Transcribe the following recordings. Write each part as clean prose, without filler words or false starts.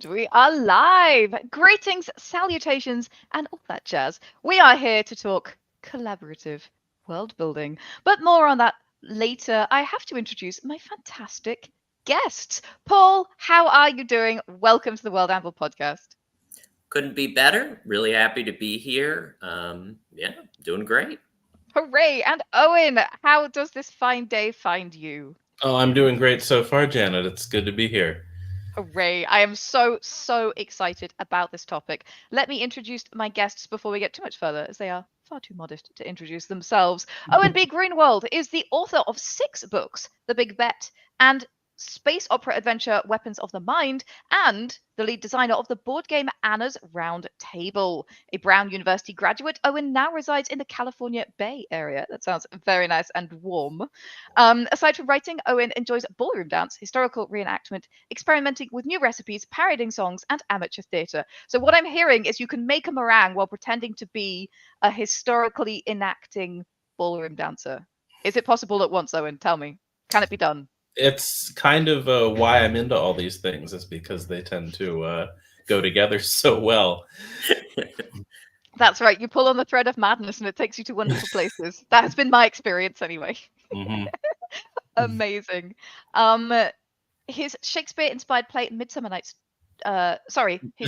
We are live. Greetings, salutations, and all that jazz. We are here to talk collaborative world building, but more on that later. I have to introduce my fantastic guests. Paul, how are you doing? Welcome to the World Anvil podcast. Couldn't be better. Really happy to be here. Doing great. Hooray! And Owen, how does this fine day find you? Oh, I'm doing great so far, Janet. It's good to be here. Hooray. I am so excited about this topic. Let me introduce my guests before we get too much further, as they are far too modest to introduce themselves. Owen B. Greenwald is the author of 6 books, The Big Bet and space opera adventure Weapons of the Mind, and the lead designer of the board game Anna's Roundtable. A Brown University graduate, Owen now resides in the California Bay Area. That sounds very nice and warm. Aside from writing, Owen enjoys ballroom dance, historical reenactment, experimenting with new recipes, parodying songs, and amateur theatre. So what I'm hearing is you can make a meringue while pretending to be a historically enacting ballroom dancer. Is it possible at once, Owen? Tell me. Can it be done? It's kind of why I'm into all these things, is because they tend to go together so well. That's right. You pull on the thread of madness and it takes you to wonderful places. That has been my experience anyway. Mm-hmm. Amazing. His Shakespeare-inspired play Midsummer Night.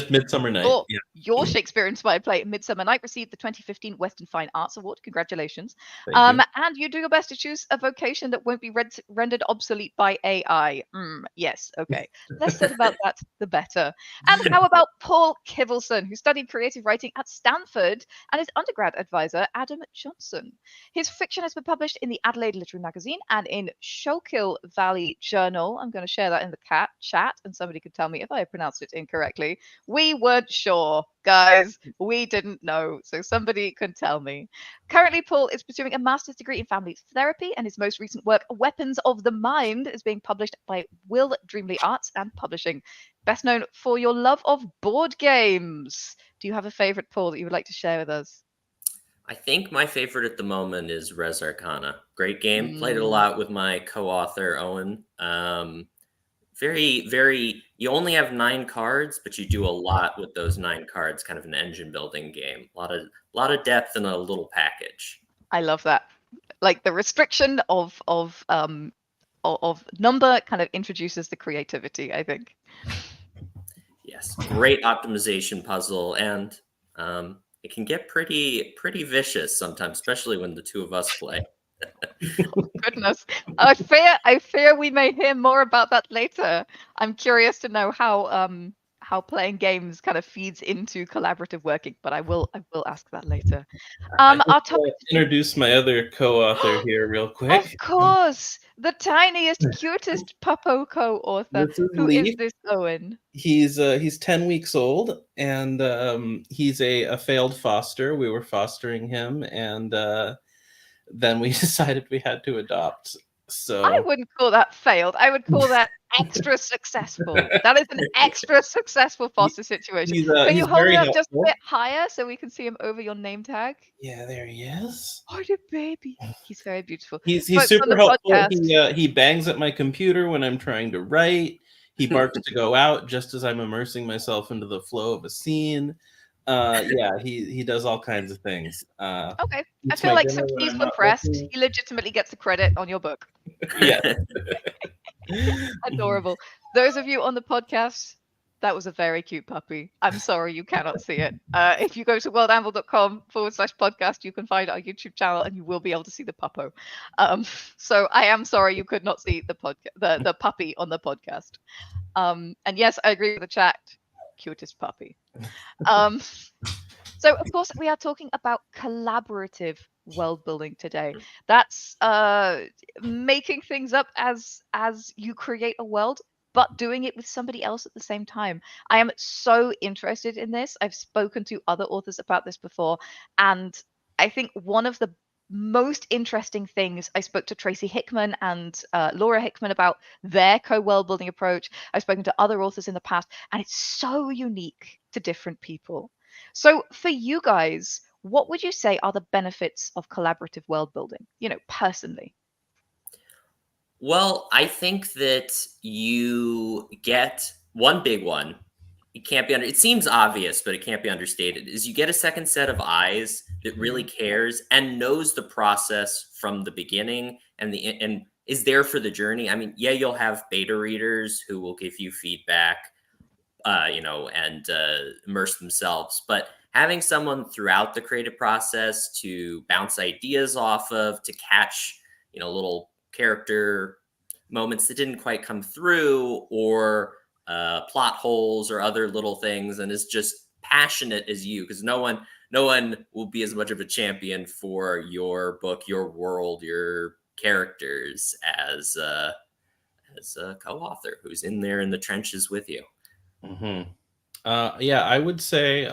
Midsummer Night. Your Shakespeare-inspired play Midsummer Night received the 2015 Weston Fine Arts Award. Congratulations. Thank you. And you do your best to choose a vocation that won't be rendered obsolete by AI. Yes, okay. Less said about that, the better. And how about Paul Kivelson, who studied creative writing at Stanford, and his undergrad advisor, Adam Johnson. His fiction has been published in the Adelaide Literary Magazine and in Schuylkill Valley Journal. I'm going to share that in the chat, and somebody could tell me if I pronounced it incorrectly. We weren't sure, guys. We didn't know, so somebody can tell me. Currently, Paul is pursuing a master's degree in family therapy, and his most recent work, Weapons of the Mind, is being published by Will Dreamley Arts and Publishing. Best known for your love of board games. Do you have a favorite, Paul, that you would like to share with us? I think my favorite at the moment is Res Arcana. Great game. Played it a lot with my co-author, Owen. Very, you only have 9 cards, but you do a lot with those 9 cards, kind of an engine building game. A lot of depth in a little package. I love that. Like the restriction of number kind of introduces the creativity, I think. Yes, great optimization puzzle, and it can get pretty vicious sometimes, especially when the two of us play. Oh, goodness, I fear we may hear more about that later. I'm curious to know how playing games kind of feeds into collaborative working, but I will ask that later. Our topic. Introduce my other co-author here real quick. Of course, the tiniest, cutest Puppo co-author. Who is this, Owen? He's 10 weeks old, and he's a failed foster. We were fostering him, and then we decided we had to adopt. So I wouldn't call that failed. I would call that extra successful. That is an extra successful foster situation. Can you hold it up just a bit higher so we can see him over your name tag? Yeah, there he is. Oh, the baby. He's very beautiful. He's super helpful. He bangs at my computer when I'm trying to write. He barks to go out just as I'm immersing myself into the flow of a scene. He does all kinds of things. Okay, I feel like since he's the press, he legitimately gets the credit on your book. Yeah. Adorable. Those of you on the podcast, that was a very cute puppy. I'm sorry you cannot see it. If you go to worldanvil.com/podcast, you can find our YouTube channel and you will be able to see the puppo. So I am sorry you could not see the puppy on the podcast. And yes, I agree with the chat. Cutest puppy. So of course we are talking about collaborative world building today. That's making things up as you create a world, but doing it with somebody else at the same time. I am so interested in this. I've spoken to other authors about this before, and I think one of the most interesting things, I spoke to Tracy Hickman and Laura Hickman about their co-world building approach. I've spoken to other authors in the past, and it's so unique to different people. So for you guys, what would you say are the benefits of collaborative world building, personally? Well, I think that you get one big one it can't be it seems obvious, but it can't be understated, is you get a second set of eyes that really cares and knows the process from the beginning and is there for the journey. I mean, yeah, you'll have beta readers who will give you feedback, and immerse themselves, but having someone throughout the creative process to bounce ideas off of, to catch, little character moments that didn't quite come through, or plot holes or other little things, and is just passionate as you, because no one will be as much of a champion for your book, your world, your characters as a co-author who's in there in the trenches with you. Yeah, I would say,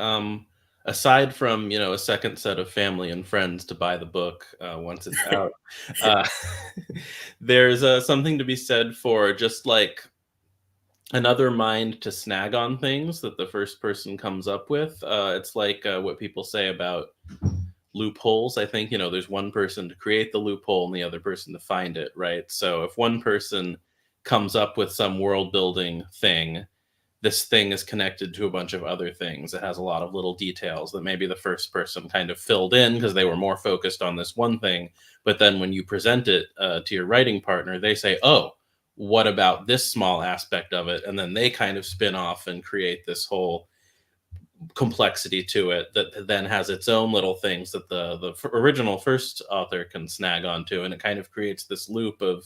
aside from, a second set of family and friends to buy the book once it's out, there's something to be said for just like another mind to snag on things that the first person comes up with. It's like what people say about loopholes. I think, there's one person to create the loophole and the other person to find it, right? So if one person comes up with some world building thing, this thing is connected to a bunch of other things. It has a lot of little details that maybe the first person kind of filled in because they were more focused on this one thing. But then when you present it to your writing partner, they say, oh, what about this small aspect of it? And then they kind of spin off and create this whole complexity to it that then has its own little things that the original first author can snag onto. And it kind of creates this loop of,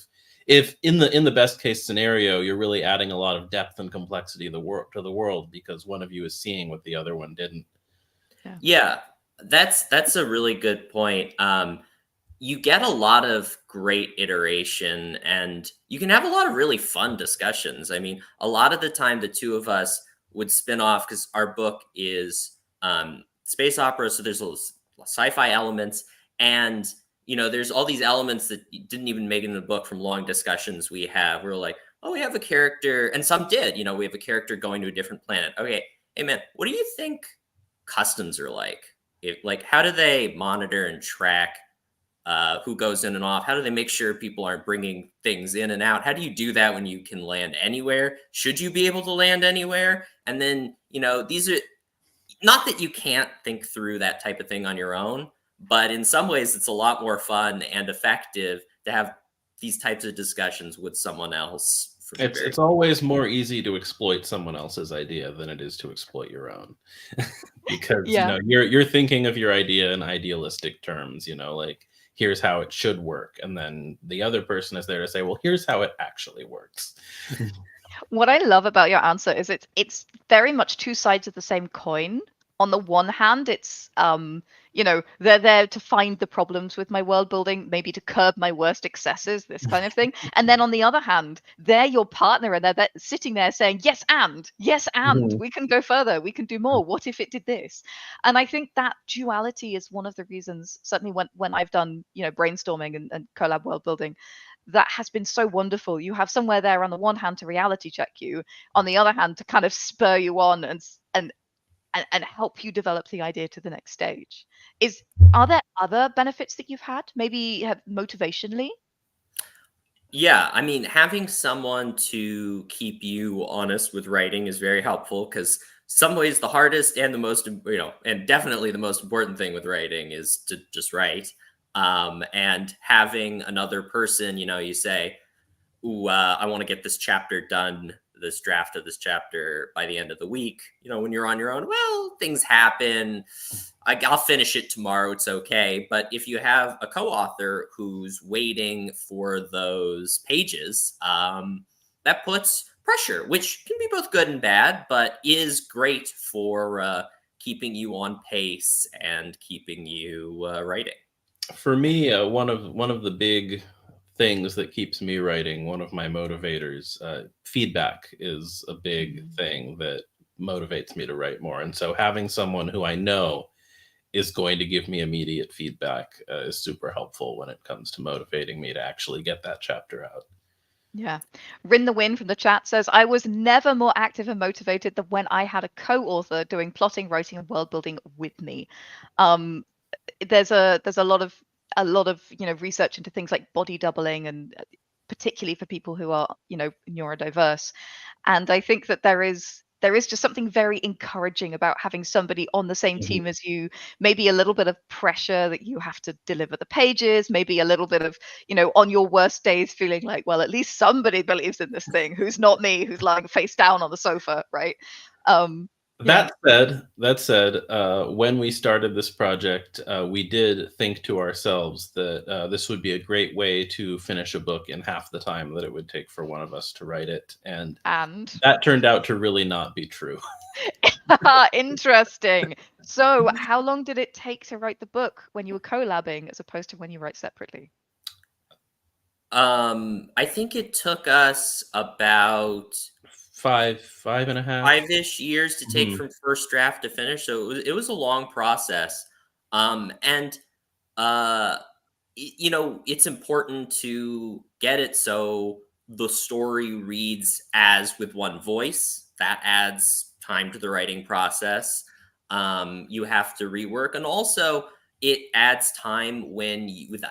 if in the best case scenario, you're really adding a lot of depth and complexity to the world because one of you is seeing what the other one didn't. Yeah, that's a really good point. You get a lot of great iteration, and you can have a lot of really fun discussions. I mean, a lot of the time, the two of us would spin off, because our book is space opera, so there's sci-fi elements, and there's all these elements that didn't even make it in the book from long discussions we have. We're like, oh, we have a character, and some did, we have a character going to a different planet. Okay, hey man, what do you think customs are like? How do they monitor and track who goes in and off? How do they make sure people aren't bringing things in and out? How do you do that when you can land anywhere? Should you be able to land anywhere? And then, these are not that you can't think through that type of thing on your own, but in some ways it's a lot more fun and effective to have these types of discussions with someone else. It's always more easy to exploit someone else's idea than it is to exploit your own. Because you're thinking of your idea in idealistic terms, like here's how it should work, and then the other person is there to say, well, here's how it actually works. What I love about your answer is it's very much two sides of the same coin. On the one hand, it's they're there to find the problems with my world building, maybe to curb my worst excesses, this kind of thing. And then on the other hand, they're your partner, and they're sitting there saying, yes, and we can go further, we can do more. What if it did this? And I think that duality is one of the reasons, certainly when I've done brainstorming and collab world building, that has been so wonderful. You have somewhere there on the one hand to reality check you, on the other hand to kind of spur you on and help you develop the idea to the next stage. Are there other benefits that you've had, maybe motivationally? Yeah, I mean, having someone to keep you honest with writing is very helpful, because some ways the hardest and the most, and definitely the most important thing with writing is to just write. And having another person, you say, ooh, I want to get this chapter done, this draft of this chapter by the end of the week. When you're on your own, well, things happen. I'll finish it tomorrow. It's okay. But if you have a co-author who's waiting for those pages, that puts pressure, which can be both good and bad, but is great for keeping you on pace and keeping you writing. For me, one of the big things that keeps me writing, one of my motivators, feedback is a big thing that motivates me to write more. And so having someone who I know is going to give me immediate feedback is super helpful when it comes to motivating me to actually get that chapter out. Yeah. Rin the Win from the chat says, I was never more active and motivated than when I had a co-author doing plotting, writing, and world building with me. There's a lot of research into things like body doubling, and particularly for people who are neurodiverse. And I think that there is there is just something very encouraging about having somebody on the same team as you. Maybe a little bit of pressure that you have to deliver the pages, maybe a little bit of, on your worst days feeling like, well, at least somebody believes in this thing who's not me, who's lying face down on the sofa, right? That said, when we started this project, we did think to ourselves that this would be a great way to finish a book in half the time that it would take for one of us to write it. And that turned out to really not be true. Interesting. So how long did it take to write the book when you were collabing as opposed to when you write separately? I think it took us about five and a half, 5-ish years to take from first draft to finish. So it was a long process. It's important to get it so the story reads as with one voice. That adds time to the writing process. You have to rework, and also it adds time when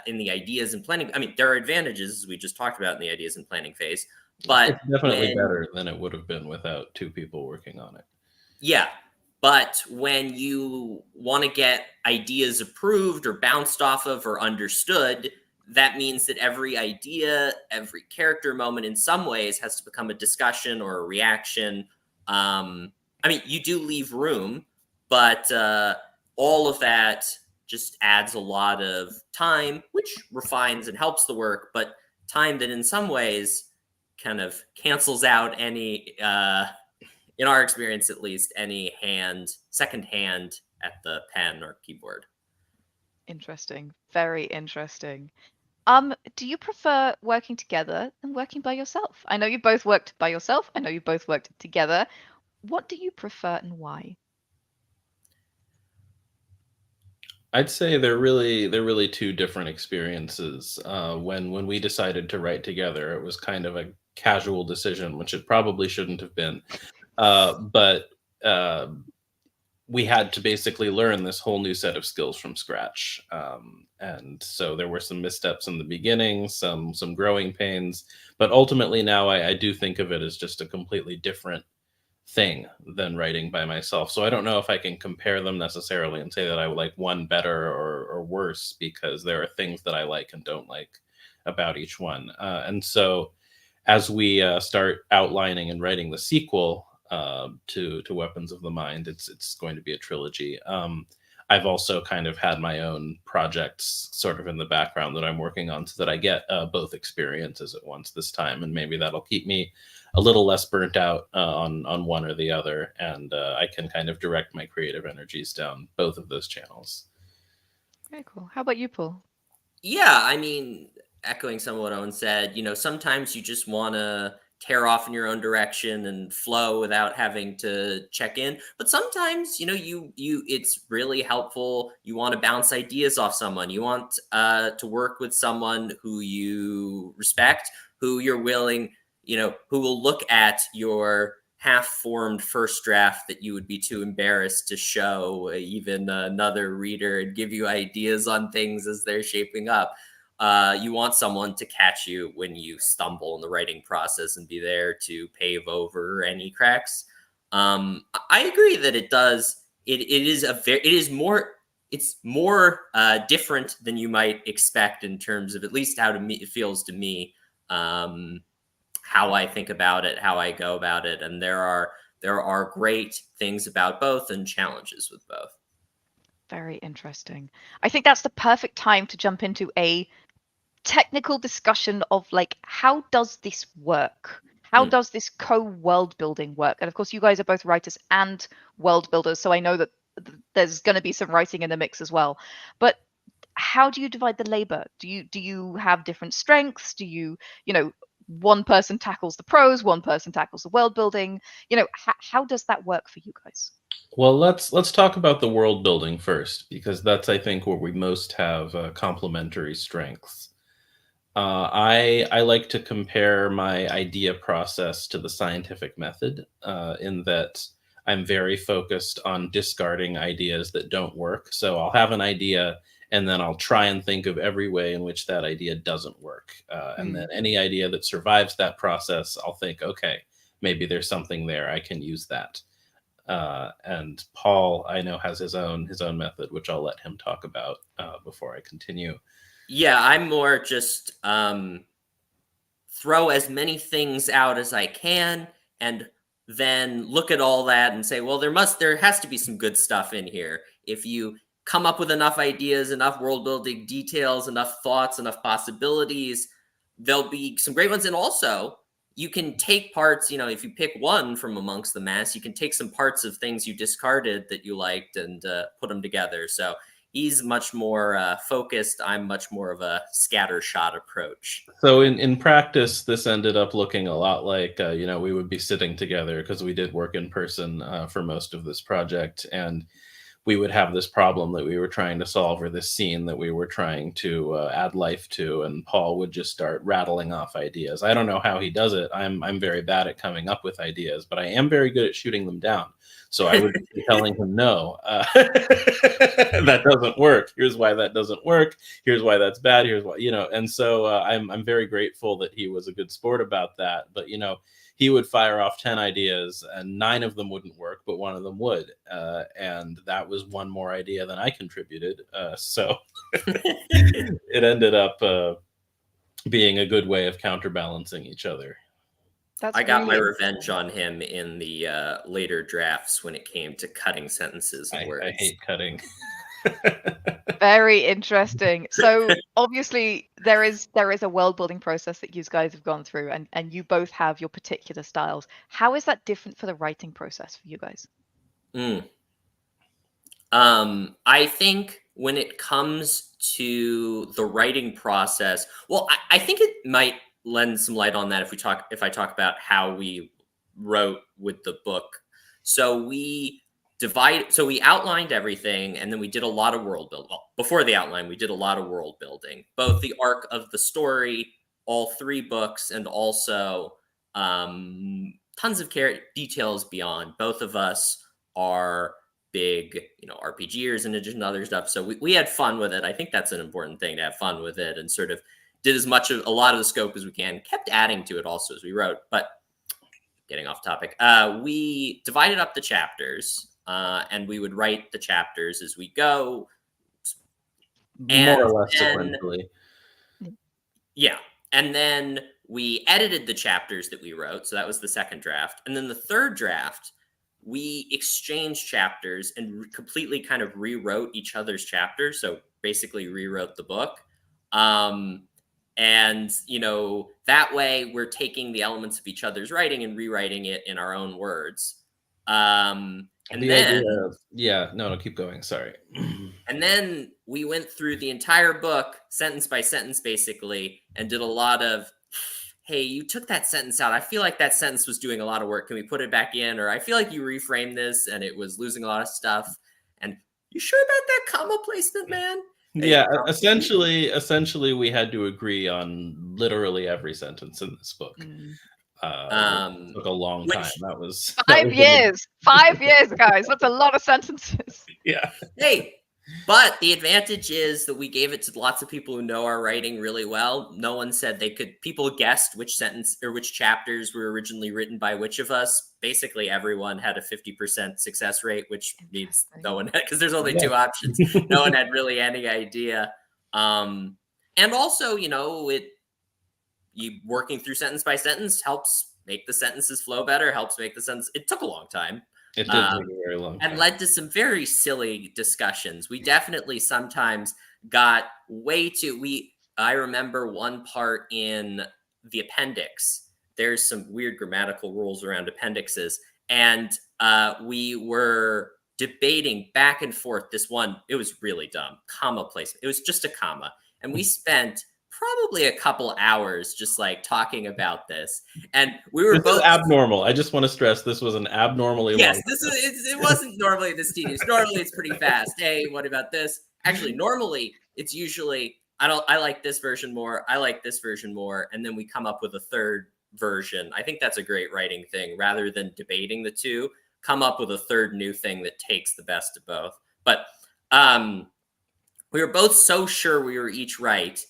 in the ideas and planning. I mean, there are advantages, as we just talked about, in the ideas and planning phase. But it's definitely better than it would have been without two people working on it. Yeah. But when you want to get ideas approved or bounced off of or understood, that means that every idea, every character moment in some ways has to become a discussion or a reaction. You do leave room, but all of that just adds a lot of time, which refines and helps the work, but time that in some ways kind of cancels out any, in our experience at least, any second hand at the pen or keyboard. Interesting. Very interesting. Do you prefer working together than working by yourself? I know you both worked by yourself. I know you both worked together. What do you prefer and why? I'd say they're really two different experiences. When we decided to write together, it was kind of a casual decision, which it probably shouldn't have been. But we had to basically learn this whole new set of skills from scratch. And so there were some missteps in the beginning, some growing pains, but ultimately now I do think of it as just a completely different thing than writing by myself. So I don't know if I can compare them necessarily and say that I like one better or worse, because there are things that I like and don't like about each one. And so as we start outlining and writing the sequel to Weapons of the Mind, it's going to be a trilogy. I've also kind of had my own projects sort of in the background that I'm working on, so that I get both experiences at once this time, and maybe that'll keep me a little less burnt out on one or the other, and I can kind of direct my creative energies down both of those channels. Very cool. How about you, Paul? Yeah, I mean, echoing some of what Owen said, sometimes you just want to tear off in your own direction and flow without having to check in. But sometimes, it's really helpful. You want to bounce ideas off someone. You want to work with someone who you respect, who you're willing, who will look at your half-formed first draft that you would be too embarrassed to show even another reader, and give you ideas on things as they're shaping up. You want someone to catch you when you stumble in the writing process and be there to pave over any cracks. I agree that it does. It's more different than you might expect in terms of, at least how it feels to me, how I think about it, how I go about it. And there are great things about both and challenges with both. Very interesting. I think that's the perfect time to jump into a technical discussion of, like, how does this work? How does this co-world building work? And of course, you guys are both writers and world builders, so I know that there's going to be some writing in the mix as well. But how do you divide the labor? Do you have different strengths? Do you one person tackles the prose, one person tackles the world building? How does that work for you guys? Well, let's talk about the world building first, because that's, I think, where we most have complementary strengths. I like to compare my idea process to the scientific method, in that I'm very focused on discarding ideas that don't work. So I'll have an idea, and then I'll try and think of every way in which that idea doesn't work. And then any idea that survives that process, I'll think, okay, maybe there's something there, I can use that. And Paul, I know, has his own method, which I'll let him talk about before I continue. Yeah, I'm more just throw as many things out as I can, and then look at all that and say, well, there has to be some good stuff in here. If you come up with enough ideas, enough world building details, enough thoughts, enough possibilities, there'll be some great ones. And also, you can take parts, if you pick one from amongst the mass, you can take some parts of things you discarded that you liked and put them together. So he's much more focused. I'm much more of a scattershot approach. So in practice, this ended up looking a lot like, we would be sitting together because we did work in person for most of this project. And we would have this problem that we were trying to solve, or this scene that we were trying to add life to. And Paul would just start rattling off ideas. I don't know how he does it. I'm very bad at coming up with ideas, but I am very good at shooting them down. So I would be telling him, no, that doesn't work. Here's why that doesn't work. Here's why that's bad. Here's why, and so I'm very grateful that he was a good sport about that. But, he would fire off 10 ideas and 9 of them wouldn't work, but 1 of them would. And that was 1 more idea than I contributed. So it ended up being a good way of counterbalancing each other. I got my revenge on him in the later drafts when it came to cutting sentences and words. I hate cutting. Very interesting. So obviously there is a world building process that you guys have gone through, and you both have your particular styles. How is that different for the writing process for you guys? I think when it comes to the writing process, well, I think it might lend some light on that if I talk about how we wrote with the book. So we outlined everything, and then we did a lot of world building. Well, before the outline, we did a lot of world building, both the arc of the story, all 3 books, and also tons of details beyond. Both of us are big, RPGers in addition to other stuff. So we had fun with it. I think that's an important thing, to have fun with it, and sort of did a lot of the scope as we can, kept adding to it also as we wrote. But getting off topic, we divided up the chapters. And we would write the chapters as we go. More or less sequentially. Yeah. And then we edited the chapters that we wrote. So that was the second draft. And then the third draft, we exchanged chapters and completely kind of rewrote each other's chapters. So basically rewrote the book. And, that way we're taking the elements of each other's writing and rewriting it in our own words. And then, keep going. Sorry. And then we went through the entire book, sentence by sentence, basically, and did a lot of, hey, you took that sentence out. I feel like that sentence was doing a lot of work. Can we put it back in? Or I feel like you reframed this and it was losing a lot of stuff. And you sure about that comma placement, man? Yeah, essentially, we had to agree on literally every sentence in this book. It took a long time. That was 5 years. 5 years, guys. That's a lot of sentences. Yeah. Hey, but the advantage is that we gave it to lots of people who know our writing really well. No one said they could. People guessed which sentence or which chapters were originally written by which of us. Basically, everyone had a 50% success rate, which means no one had, because there's only 2 options. No one had really any idea. And also, you working through sentence by sentence helps make the sentences flow better, helps make the sentence. It took a long time. It did take a very long time. And led to some very silly discussions. We definitely sometimes got way too, I remember one part in the appendix. There's some weird grammatical rules around appendixes. And we were debating back and forth this one. It was really dumb. Comma placement. It was just a comma. And we spent probably a couple hours just like talking about this, and we were both abnormal. I just want to stress this was an abnormally long. Yes, it wasn't normally this tedious. Normally it's pretty fast. Hey, what about this? Actually, normally it's usually I like this version more. I like this version more, and then we come up with a third version. I think that's a great writing thing. Rather than debating the two, come up with a third new thing that takes the best of both. But we were both so sure we were each right.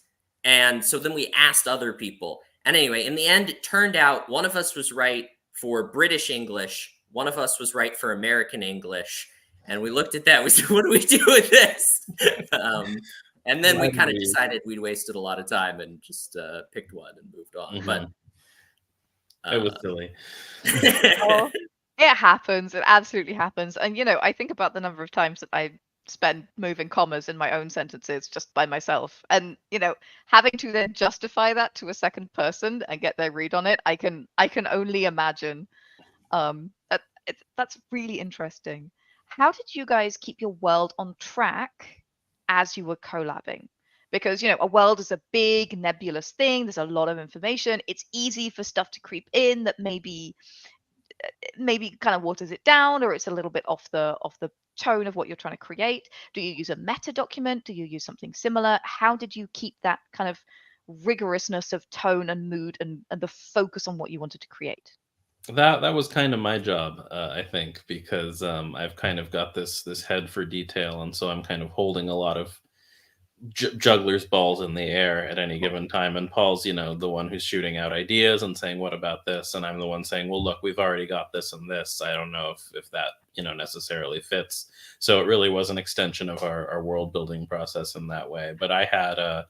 And so then we asked other people. And anyway, in the end, it turned out one of us was right for British English. One of us was right for American English. And we looked at that. We said, what do we do with this? And then we kind of decided we'd wasted a lot of time and just picked one and moved on. But it was silly. Oh, it happens. It absolutely happens. And, you know, I think about the number of times that I spend moving commas in my own sentences just by myself. And, you know, having to then justify that to a second person and get their read on it, I can only imagine. That's really interesting. How did you guys keep your world on track as you were collabing? Because, you know, a world is a big nebulous thing. There's a lot of information. It's easy for stuff to creep in that maybe kind of waters it down, or it's a little bit off the tone of what you're trying to create. Do you use a meta document? Do you use something similar? How did you keep that kind of rigorousness of tone and mood and the focus on what you wanted to create? That was kind of my job, I think, because I've kind of got this head for detail, and so I'm kind of holding a lot of juggler's balls in the air at any given time. And Paul's, you know, the one who's shooting out ideas and saying, what about this? And I'm the one saying, well, look, we've already got this and this. I don't know if that, you know, necessarily fits. So it really was an extension of our world building process in that way. But I had a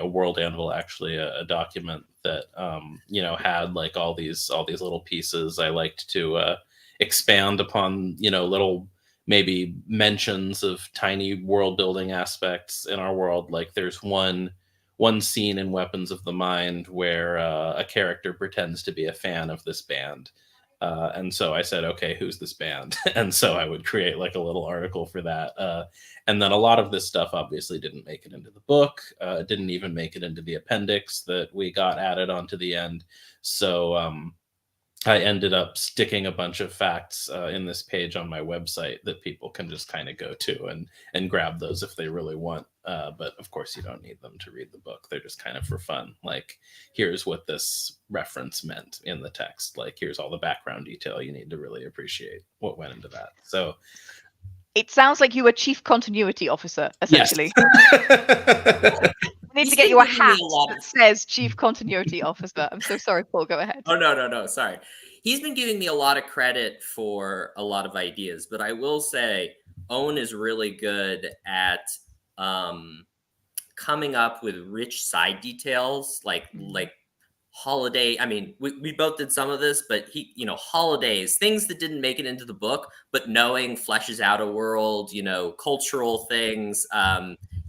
World Anvil, actually, a document that, you know, had like all these little pieces. I liked to expand upon, you know, little maybe mentions of tiny world building aspects in our world. Like there's one scene in Weapons of the Mind where a character pretends to be a fan of this band. And so I said, okay, who's this band? And so I would create like a little article for that. And then a lot of this stuff obviously didn't make it into the book. It didn't even make it into the appendix that we got added onto the end. So I ended up sticking a bunch of facts in this page on my website that people can just kind of go to and grab those if they really want. But of course, you don't need them to read the book. They're just kind of for fun. Like, here's what this reference meant in the text. Like, here's all the background detail you need to really appreciate what went into that. So it sounds like you were chief continuity officer, essentially. Yes. I need to get you a hat that says chief continuity officer. I'm so sorry, Paul, go ahead. Oh, no, sorry. He's been giving me a lot of credit for a lot of ideas, but I will say Owen is really good at coming up with rich side details, like holiday. I mean, we both did some of this, but he, you know, holidays, things that didn't make it into the book, but knowing fleshes out a world, you know, cultural things.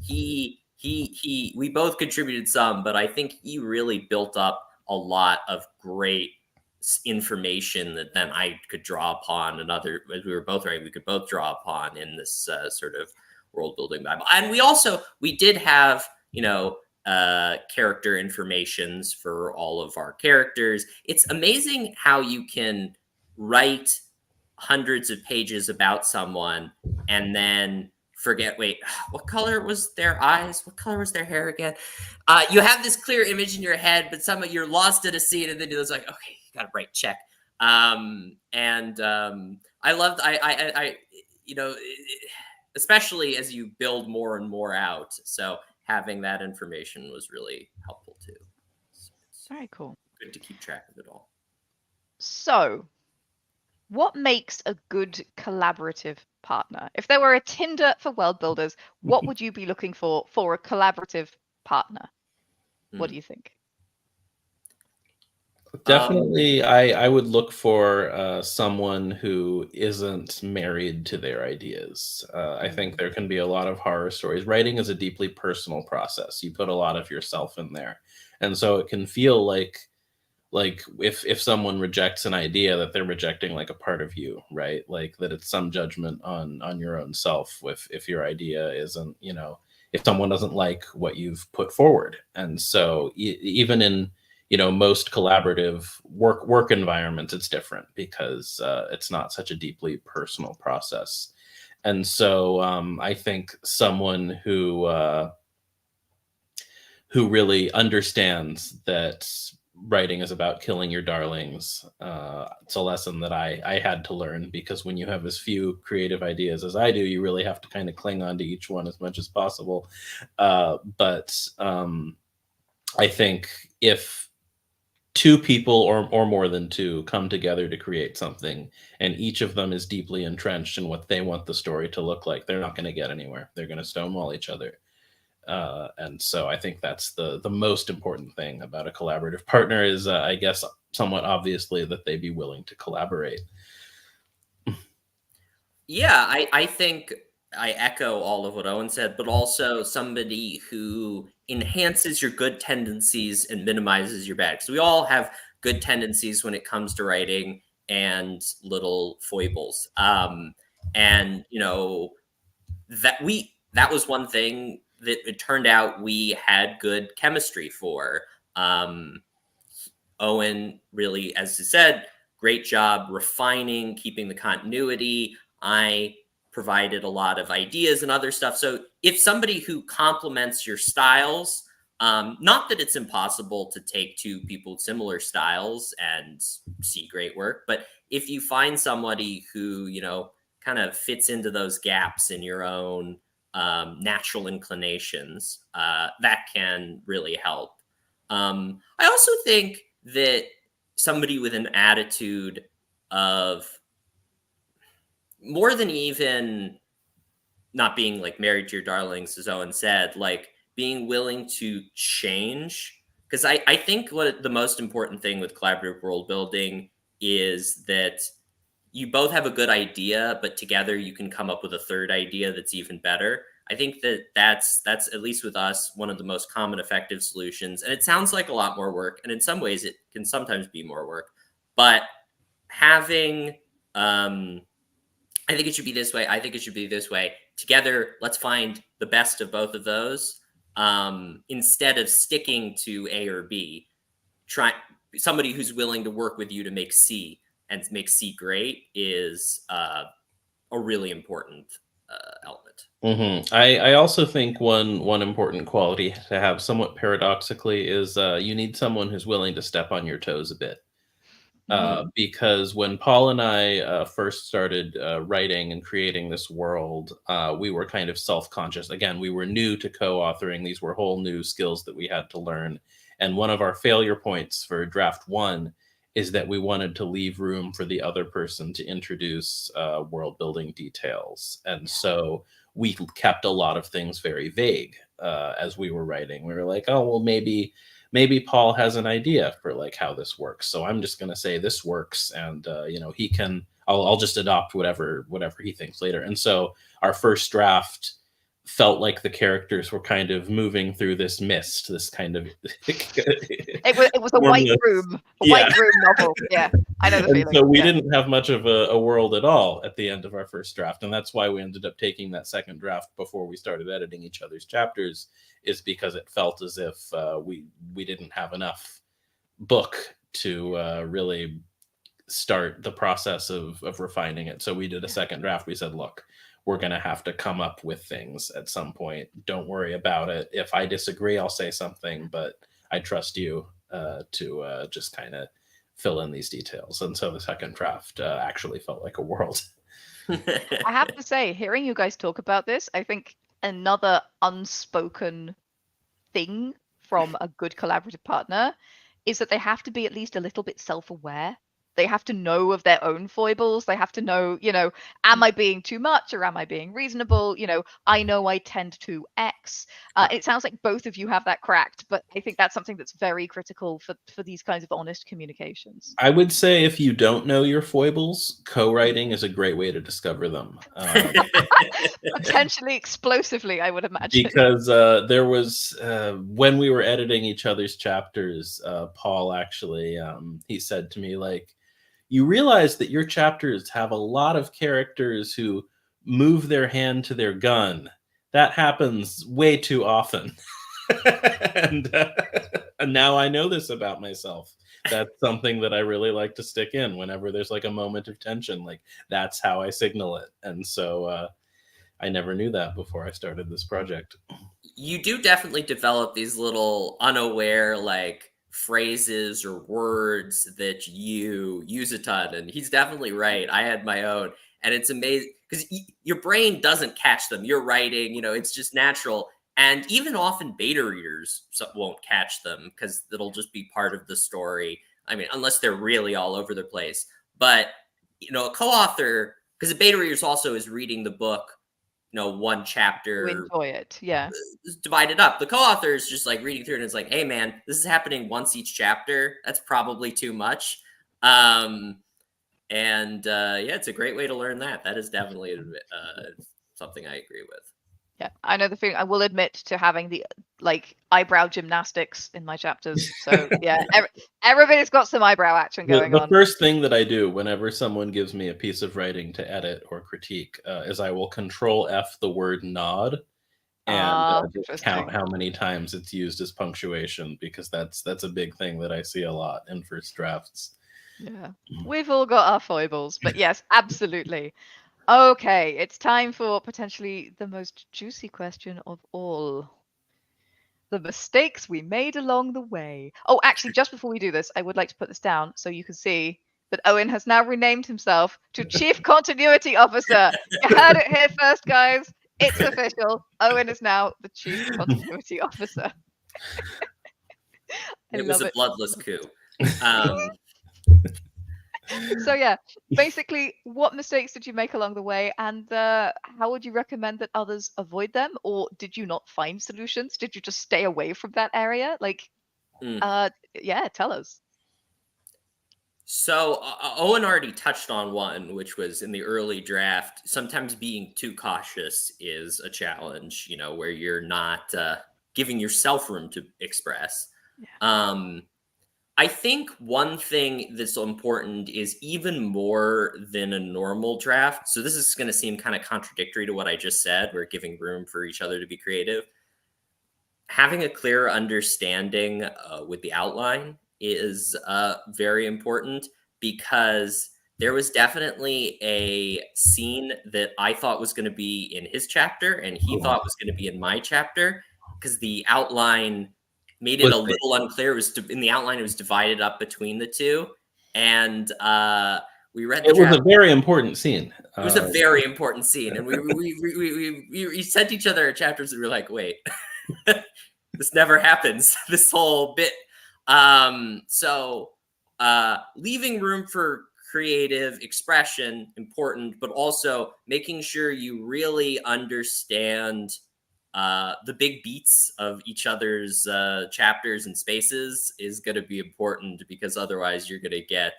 We both contributed some, but I think he really built up a lot of great information that then I could draw upon, and as we were both writing, we could both draw upon in this sort of world building Bible. And we did have, you know, character informations for all of our characters. It's amazing how you can write hundreds of pages about someone and then forget, wait, what color was their eyes? What color was their hair again? You have this clear image in your head, but you're lost in a scene, and then you're like, okay, you got to write check. I loved, you know, especially as you build more and more out. So having that information was really helpful too. Very cool. Good to keep track of it all. So, what makes a good collaborative partner? If there were a Tinder for world builders, what would you be looking for a collaborative partner? What do you think? Definitely, I would look for someone who isn't married to their ideas. I think there can be a lot of horror stories. Writing is a deeply personal process. You put a lot of yourself in there. And so it can feel like if someone rejects an idea, that they're rejecting like a part of you, right? Like that it's some judgment on your own self if your idea isn't, you know, if someone doesn't like what you've put forward. And so even in, you know, most collaborative work environments, it's different because it's not such a deeply personal process. And so I think someone who really understands that writing is about killing your darlings. It's a lesson that I had to learn, because when you have as few creative ideas as I do, you really have to kind of cling on to each one as much as possible. But I think if two people or more than two come together to create something, and each of them is deeply entrenched in what they want the story to look like, they're not going to get anywhere. They're going to stonewall each other. And so I think that's the most important thing about a collaborative partner is, I guess, somewhat obviously, that they be willing to collaborate. Yeah, I think I echo all of what Owen said, but also somebody who enhances your good tendencies and minimizes your bad. Because we all have good tendencies when it comes to writing and little foibles. And that was one thing that it turned out we had good chemistry for. Owen really, as I said, great job refining, keeping the continuity. I provided a lot of ideas and other stuff. So if somebody who complements your styles, not that it's impossible to take two people with similar styles and see great work, but if you find somebody who, kind of fits into those gaps in your own natural inclinations, that can really help. I also think that somebody with an attitude of more than even not being like married to your darlings, as Owen said, like being willing to change. Because I think what the most important thing with collaborative world building is that you both have a good idea, but together you can come up with a third idea that's even better. I think that's at least with us, one of the most common effective solutions. And it sounds like a lot more work. And in some ways it can sometimes be more work, but having, I think it should be this way. I think it should be this way. Together, let's find the best of both of those. Instead of sticking to A or B, try somebody who's willing to work with you to make C and make C great is a really important element. Mm-hmm. I also think one important quality to have, somewhat paradoxically, is you need someone who's willing to step on your toes a bit. Because when Paul and I first started writing and creating this world, we were kind of self-conscious. Again, we were new to co-authoring. These were whole new skills that we had to learn. And one of our failure points for draft one is that we wanted to leave room for the other person to introduce world building details. And so we kept a lot of things very vague as we were writing. We were like, oh, well, maybe Paul has an idea for like how this works. So I'm just going to say this works. And, he can, I'll just adopt whatever he thinks later. And so our first draft felt like the characters were kind of moving through this mist, this kind of it was a white room, white room novel. Yeah, I know the feeling. So we didn't have much of a world at all at the end of our first draft, and that's why we ended up taking that second draft before we started editing each other's chapters, is because it felt as if we didn't have enough book to really start the process of refining it. So we did a second draft. We said, look, we're going to have to come up with things at some point. Don't worry about it. If I disagree, I'll say something, but I trust you to just kind of fill in these details. And so the second draft actually felt like a world. I have to say, hearing you guys talk about this, I think another unspoken thing from a good collaborative partner is that they have to be at least a little bit self-aware. They have to know of their own foibles. They have to know, am I being too much or am I being reasonable? I know I tend to X. It sounds like both of you have that cracked, but I think that's something that's very critical for these kinds of honest communications. I would say if you don't know your foibles, co-writing is a great way to discover them. Potentially explosively, I would imagine. Because there was, when we were editing each other's chapters, Paul actually, he said to me, like, you realize that your chapters have a lot of characters who move their hand to their gun. That happens way too often. and now I know this about myself. That's something that I really like to stick in whenever there's like a moment of tension. Like, that's how I signal it. And so I never knew that before I started this project. You do definitely develop these little unaware, like, phrases or words that you use a ton. And he's definitely right. I had my own, and it's amazing because your brain doesn't catch them. You're writing, it's just natural. And even often beta readers won't catch them because it'll just be part of the story. I mean, unless they're really all over the place. But, you know, a co-author, because a beta reader also is reading the book, you know, one chapter. You enjoy it, yeah. Divided up. The co-author is just like reading through it and it's like, hey man, this is happening once each chapter. That's probably too much. Yeah, it's a great way to learn that. That is definitely something I agree with. Yeah, I know the feeling. I will admit to having the like eyebrow gymnastics in my chapters. So yeah, everybody's got some eyebrow action going on. The first thing that I do whenever someone gives me a piece of writing to edit or critique is I will Control F the word nod and just count how many times it's used as punctuation, because that's a big thing that I see a lot in first drafts. Yeah, we've all got our foibles, but yes, absolutely. Okay, it's time for potentially the most juicy question of all. The mistakes we made along the way. Oh, actually, just before we do this, I would like to put this down so you can see that Owen has now renamed himself to Chief Continuity Officer. You heard it here first, guys. It's official. Owen is now the Chief Continuity Officer. It was a bloodless coup. So yeah, basically, what mistakes did you make along the way, and how would you recommend that others avoid them, or did you not find solutions? Did you just stay away from that area? Like, yeah, tell us. So Owen already touched on one, which was in the early draft. Sometimes being too cautious is a challenge, you know, where you're not giving yourself room to express. Yeah. I think one thing that's important is even more than a normal draft. So this is going to seem kind of contradictory to what I just said. We're giving room for each other to be creative. Having a clear understanding with the outline is very important, because there was definitely a scene that I thought was going to be in his chapter and he thought was going to be in my chapter, because the outline made it a little unclear. It was in the outline, it was divided up between the two. And we read the draft. It was a very important scene. It was a very important scene. And we sent each other chapters and we were like, wait, this never happens, this whole bit. So leaving room for creative expression, important, but also making sure you really understand the big beats of each other's chapters and spaces is going to be important, because otherwise you're going to get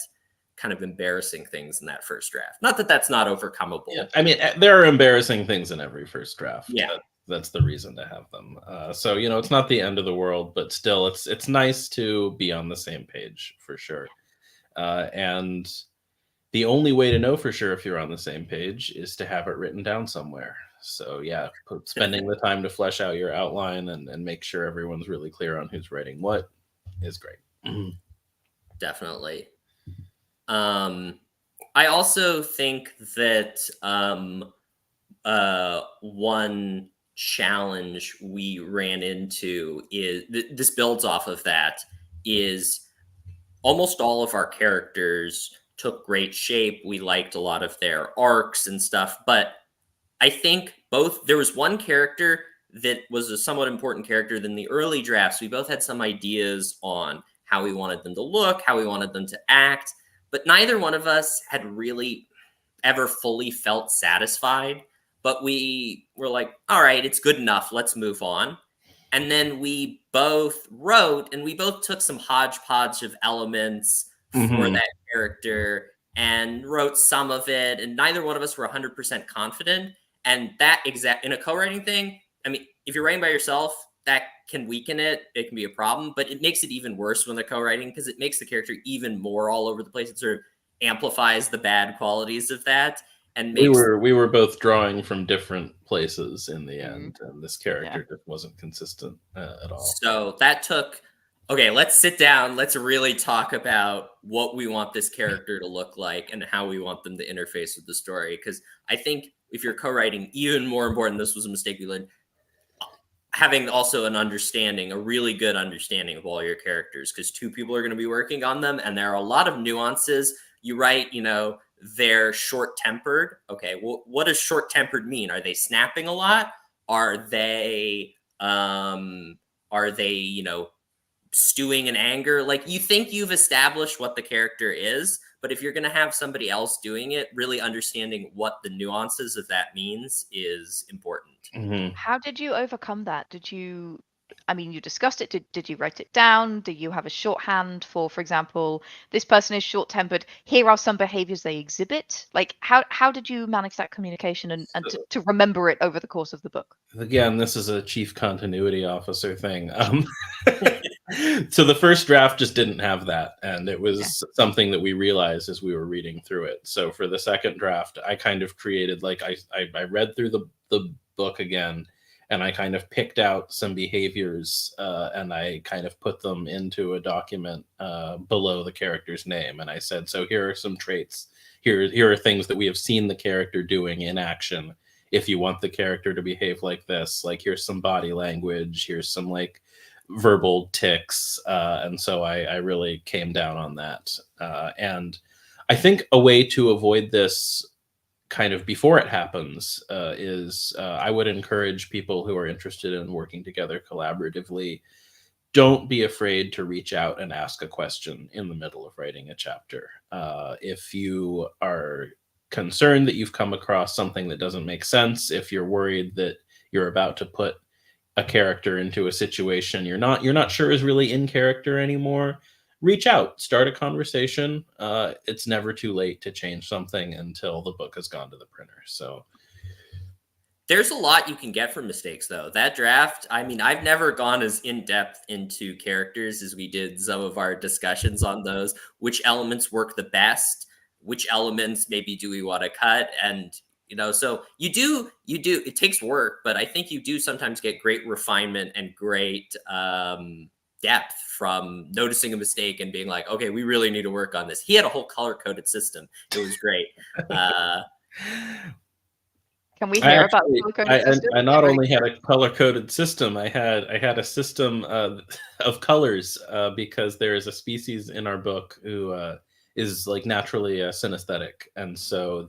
kind of embarrassing things in that first draft. Not that that's not overcomable. Yeah, I mean, there are embarrassing things in every first draft. Yeah. That's the reason to have them. So, you know, it's not the end of the world, but still it's nice to be on the same page for sure. And the only way to know for sure if you're on the same page is to have it written down somewhere. So yeah, spending the time to flesh out your outline and make sure everyone's really clear on who's writing what is great. Definitely. I also think that one challenge we ran into is this builds off of that, is almost all of our characters took great shape. We liked a lot of their arcs and stuff, but I think there was one character that was a somewhat important character than the early drafts. We both had some ideas on how we wanted them to look, how we wanted them to act, but neither one of us had really ever fully felt satisfied. But we were like, all right, it's good enough. Let's move on. And then we both wrote, and we both took some hodgepodge of elements for that character and wrote some of it. And neither one of us were 100% confident. And that in a co-writing thing, I mean, if you're writing by yourself, that can weaken it. It can be a problem, but it makes it even worse when they're co-writing, because it makes the character even more all over the place. It sort of amplifies the bad qualities of that. And we were both drawing from different places in the end, and this character just wasn't consistent at all. So that took, okay, let's sit down. Let's really talk about what we want this character to look like and how we want them to interface with the story. Because I think if you're co-writing, even more important, this was a mistake we learned, having also an understanding, a really good understanding of all your characters, because two people are going to be working on them, and there are a lot of nuances. You write, you know, they're short-tempered. Okay, well, what does short-tempered mean? Are they snapping a lot? Are they, you know, stewing in anger. Like, you think you've established what the character is, but if you're going to have somebody else doing it, really understanding what the nuances of that means is important. How did you overcome that? You discussed it. Did you write it down? Do you have a shorthand for example, this person is short-tempered. Here are some behaviors they exhibit. Like, how did you manage that communication and to remember it over the course of the book? Again, this is a chief continuity officer thing. So the first draft just didn't have that, and it was something that we realized as we were reading through it. So for the second draft, I kind of created, like, I read through the book again, and I kind of picked out some behaviors, and I kind of put them into a document below the character's name. And I said, so here are some traits. Here are things that we have seen the character doing in action. If you want the character to behave like this, like, here's some body language, here's some like verbal tics. And so I really came down on that. And I think a way to avoid this kind of before it happens is I would encourage people who are interested in working together collaboratively, don't be afraid to reach out and ask a question in the middle of writing a chapter. If you are concerned that you've come across something that doesn't make sense, if you're worried that you're about to put a character into a situation you're not sure is really in character anymore, reach out, start a conversation. It's never too late to change something until the book has gone to the printer. So there's a lot you can get from mistakes, though. That draft, I mean, I've never gone as in-depth into characters as we did some of our discussions on those, which elements work the best, which elements maybe do we want to cut. And, so you do, it takes work, but I think you do sometimes get great refinement and great depth from noticing a mistake and being like, okay, we really need to work on this. He had a whole color-coded system. It was great. Can we hear about the color-coded system? I not only had a color-coded system, I had a system of colors because there is a species in our book who is like naturally synesthetic, and so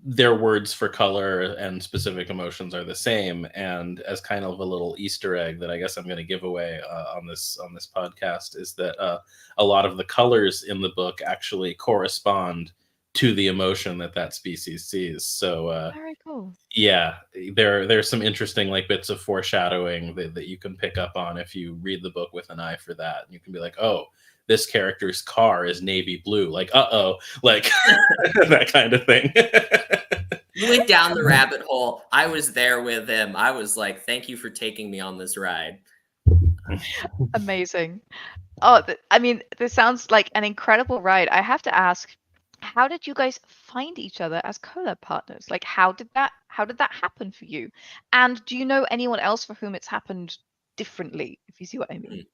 their words for color and specific emotions are the same. And as kind of a little Easter egg that I guess I'm going to give away on this podcast is that a lot of the colors in the book actually correspond to the emotion that species sees. So very cool. Yeah, there's some interesting like bits of foreshadowing that you can pick up on if you read the book with an eye for that. And you can be like, oh, this character's car is navy blue, like like that kind of thing. You went down the rabbit hole. I was there with him. I was like, thank you for taking me on this ride. Amazing. Oh, this sounds like an incredible ride. I have to ask, how did you guys find each other as collab partners? Like, how did that happen for you? And do you know anyone else for whom it's happened differently, if you see what I mean?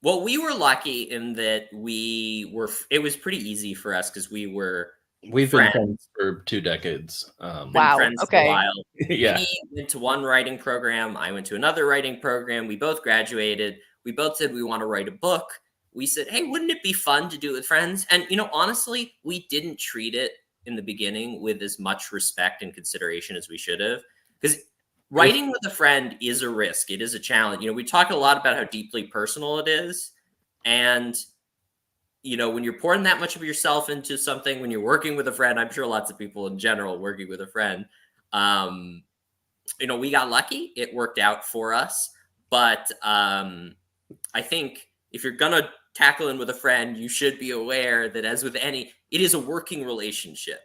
Well, we were lucky in that it was pretty easy for us because we've been friends for 2 decades. Wow. Friends Okay. for a while. Yeah. He went to one writing program. I went to another writing program. We both graduated. We both said we want to write a book. We said, hey, wouldn't it be fun to do it with friends? And, honestly, we didn't treat it in the beginning with as much respect and consideration as we should have. Because writing with a friend is a risk. It is a challenge. We talk a lot about how deeply personal it is. And, when you're pouring that much of yourself into something, when you're working with a friend, I'm sure lots of people in general working with a friend, we got lucky. It worked out for us. But I think if you're going to tackle in with a friend, you should be aware that as with it is a working relationship,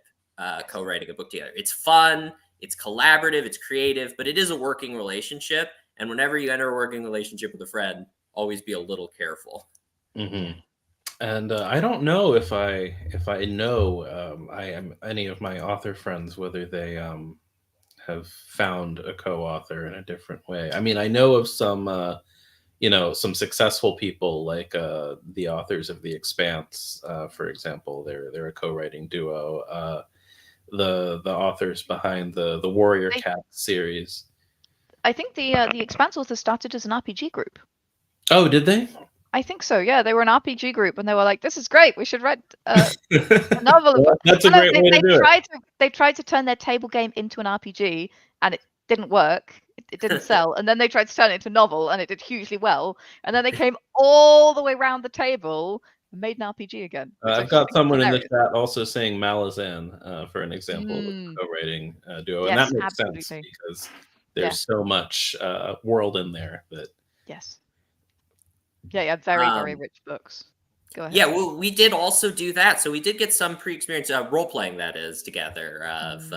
co-writing a book together. It's fun. It's collaborative, it's creative, but it is a working relationship. And whenever you enter a working relationship with a friend, always be a little careful. Mm-hmm. And I don't know if I know I am any of my author friends, whether they have found a co-author in a different way. I mean, I know of some, some successful people like the authors of The Expanse, for example. They're a co-writing duo. The authors behind the Warrior Cat series. I think the Expanse authors started as an RPG group. Oh, did they? I think so. Yeah, they were an RPG group, and they were like, "This is great. We should write a novel." Well, that's a great way to do it. They tried to turn their table game into an RPG, and it didn't work. it didn't sell, and then they tried to turn it into a novel, and it did hugely well, and then they came all the way around the table and made an RPG again. I've got someone in the chat also saying Malazan for an example of co-writing duo, and that makes sense because there's so much world in there that. Yes. Yeah, very rich books. Go ahead. Yeah, well, we did also do that. So we did get some pre-experience role-playing, that is, together, of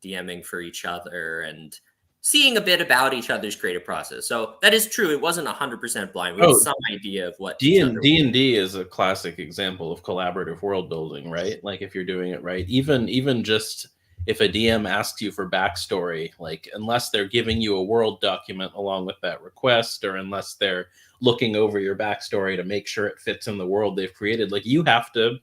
DMing for each other and seeing a bit about each other's creative process. So that is true. It wasn't 100% blind. We had some idea of what D&D is a classic example of collaborative world building, right? Like if you're doing it right, even just if a DM asks you for backstory, like unless they're giving you a world document along with that request, or unless they're looking over your backstory to make sure it fits in the world they've created, like you have to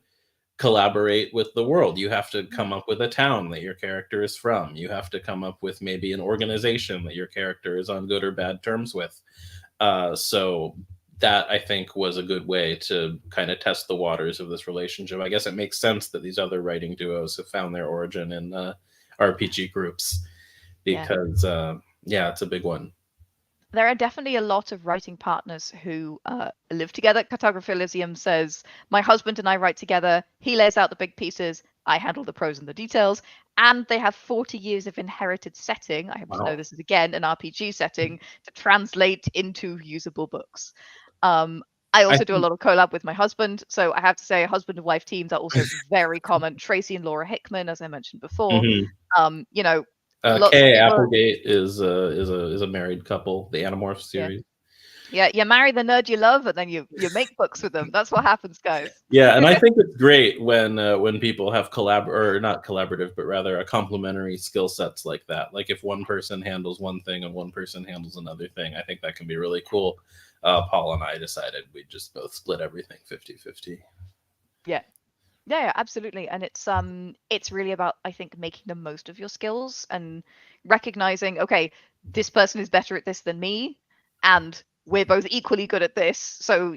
collaborate with the world. You have to come up with a town that your character is from. You have to come up with maybe an organization that your character is on good or bad terms with. So that, I think, was a good way to kind of test the waters of this relationship. I guess it makes sense that these other writing duos have found their origin in RPG groups because, it's a big one. There are definitely a lot of writing partners who live together. Cartography Elysium says, my husband and I write together. He lays out the big pieces. I handle the prose and the details. And they have 40 years of inherited setting. I happen to know this is, again, an RPG setting to translate into usable books. I also do a lot of collab with my husband. So I have to say husband and wife teams are also very common. Tracy and Laura Hickman, as I mentioned before. Kay Applegate is a married couple, the Animorphs series. Yeah, you marry the nerd you love, and then you make books with them. That's what happens, guys. Yeah, and I think it's great when people have not collaborative, but rather a complementary skill sets like that. Like if one person handles one thing and one person handles another thing, I think that can be really cool. Paul and I decided we'd just both split everything 50-50. Yeah, absolutely. And it's really about, I think, making the most of your skills and recognizing, okay, this person is better at this than me, and we're both equally good at this. So,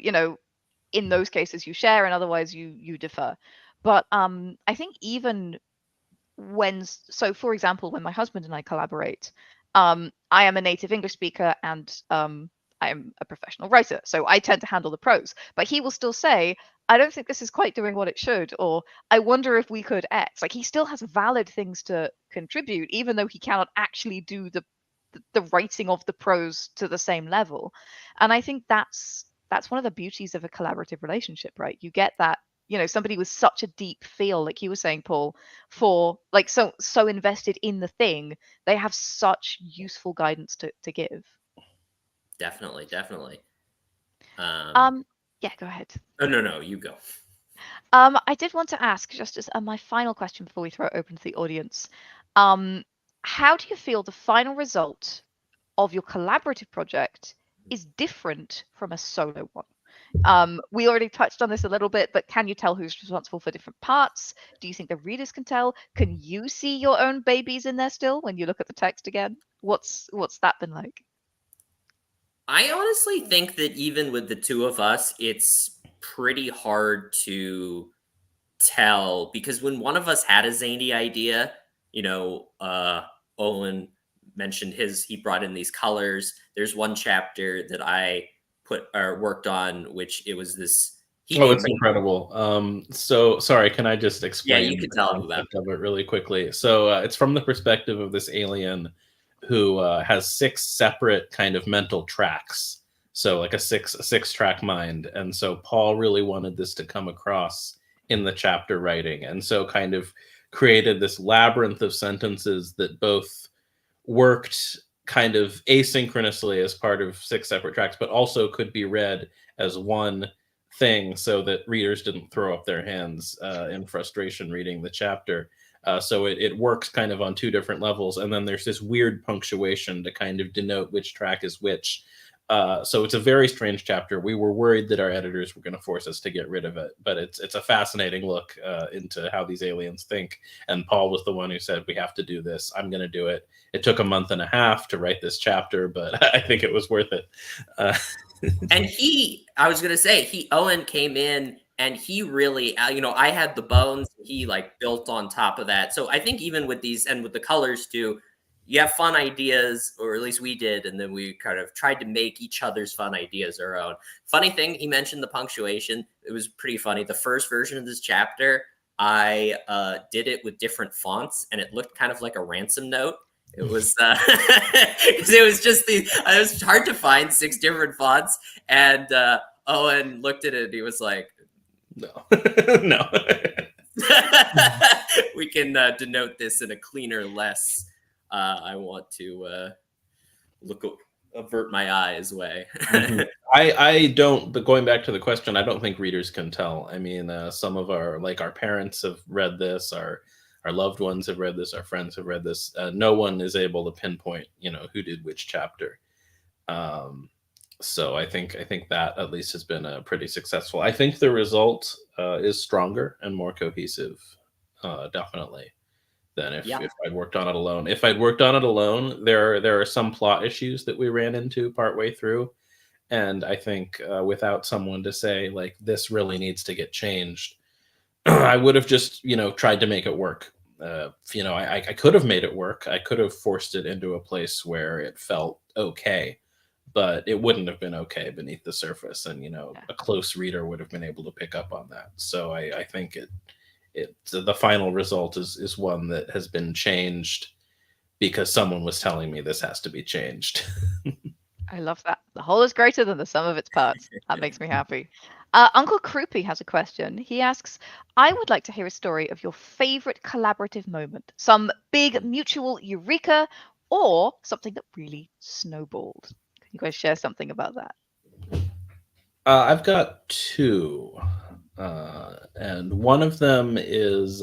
in those cases you share, and otherwise you defer. But I think even for example, when my husband and I collaborate, I am a native English speaker and I am a professional writer, so I tend to handle the prose. But he will still say, I don't think this is quite doing what it should, or I wonder if we could X. Like he still has valid things to contribute, even though he cannot actually do the writing of the prose to the same level. And I think that's one of the beauties of a collaborative relationship, right? You get that, somebody with such a deep feel, like you were saying, Paul, for like so invested in the thing, they have such useful guidance to give. Definitely. Yeah, go ahead. Oh, no, you go. I did want to ask, just as my final question before we throw it open to the audience, how do you feel the final result of your collaborative project is different from a solo one? We already touched on this a little bit, but can you tell who's responsible for different parts? Do you think the readers can tell? Can you see your own babies in there still when you look at the text again? What's that been like? I honestly think that even with the two of us, it's pretty hard to tell, because when one of us had a zany idea, Owen mentioned he brought in these colors. There's one chapter that I worked on, which it was this. It's incredible. So sorry, can I just explain? Yeah, you can tell them about it really quickly. So it's from the perspective of this alien who has 6 separate kind of mental tracks. So like a six track mind. And so Paul really wanted this to come across in the chapter writing. And so kind of created this labyrinth of sentences that both worked kind of asynchronously as part of 6 separate tracks, but also could be read as one thing so that readers didn't throw up their hands in frustration reading the chapter. So it works kind of on 2 different levels. And then there's this weird punctuation to kind of denote which track is which. So it's a very strange chapter. We were worried that our editors were going to force us to get rid of it, but it's a fascinating look into how these aliens think. And Paul was the one who said, we have to do this. I'm going to do it. It took a month and a half to write this chapter, but I think it was worth it. And I was going to say, Owen came in and he really, I had the bones, he like built on top of that. So I think even with these and with the colors too, you have fun ideas, or at least we did, and then we kind of tried to make each other's fun ideas our own. Funny thing, he mentioned the punctuation. It was pretty funny. The first version of this chapter, I did it with different fonts, and it looked kind of like a ransom note. It was it was just it was hard to find 6 different fonts, and Owen looked at it and he was like, no. No. We can denote this in a cleaner, less I want to avert my eyes way. I don't, but going back to the question, I don't think readers can tell. I mean, some of our parents have read this, our loved ones have read this, our friends have read this. No one is able to pinpoint, who did which chapter. So I think that at least has been pretty successful. I think the result is stronger and more cohesive, definitely, than if I'd worked on it alone. If I'd worked on it alone, there are some plot issues that we ran into partway through. And I think without someone to say, like, this really needs to get changed, I would have just, tried to make it work. I could have made it work. I could have forced it into a place where it felt okay, but it wouldn't have been okay beneath the surface. And, a close reader would have been able to pick up on that. So I think the final result is one that has been changed because someone was telling me this has to be changed. I love that. The whole is greater than the sum of its parts. That makes me happy. Uncle Croupy has a question. He asks, I would like to hear a story of your favorite collaborative moment, some big mutual eureka, or something that really snowballed. Can you guys share something about that? I've got 2. And one of them is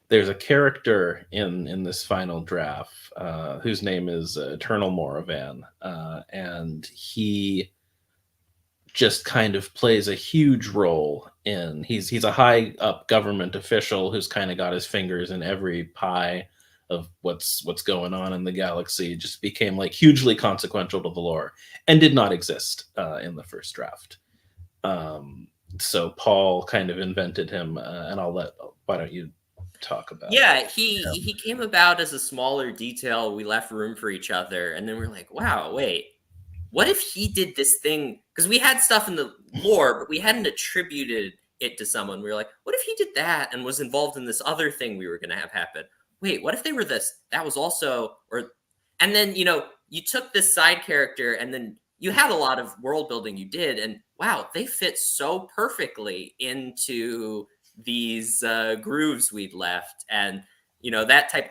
there's a character in this final draft whose name is Eternal Moravan, and he just kind of plays a huge role in he's a high up government official who's kind of got his fingers in every pie of what's going on in the galaxy. Just became like hugely consequential to the lore and did not exist in the first draft. So Paul kind of invented him, and why don't you talk about it? He came about as a smaller detail. We left room for each other, and then we're like, wow, wait, what if he did this thing? Because we had stuff in the lore, but we hadn't attributed it to someone. We were like, what if he did that and was involved in this other thing we were going to have happen? Wait, what if they were this? That was also, and then, you took this side character, and then you had a lot of world building you did, and wow, they fit so perfectly into these grooves we'd left. And, that type,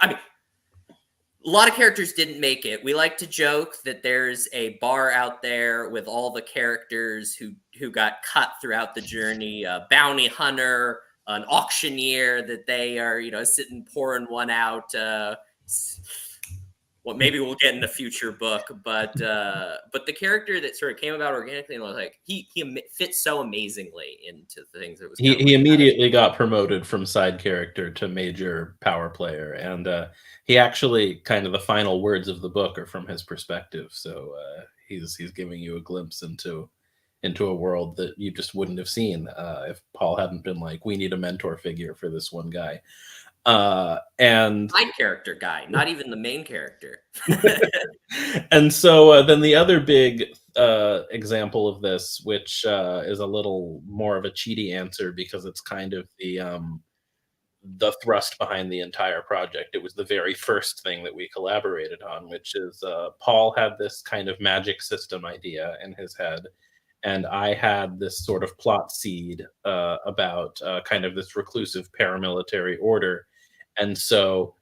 a lot of characters didn't make it. We like to joke that there's a bar out there with all the characters who got cut throughout the journey, a bounty hunter, an auctioneer that they are, sitting pouring one out. Well, maybe we'll get in a future book, but the character that sort of came about organically, and was like, he fits so amazingly into the things that was. He immediately got promoted from side character to major power player, and he actually kind of the final words of the book are from his perspective. So he's giving you a glimpse into a world that you just wouldn't have seen if Paul hadn't been like, we need a mentor figure for this one guy. And side character guy, not even the main character. And so then the other big example of this, which is a little more of a cheaty answer because it's kind of the thrust behind the entire project. It was the very first thing that we collaborated on, which is Paul had this kind of magic system idea in his head, and I had this sort of plot seed about kind of this reclusive paramilitary order. And so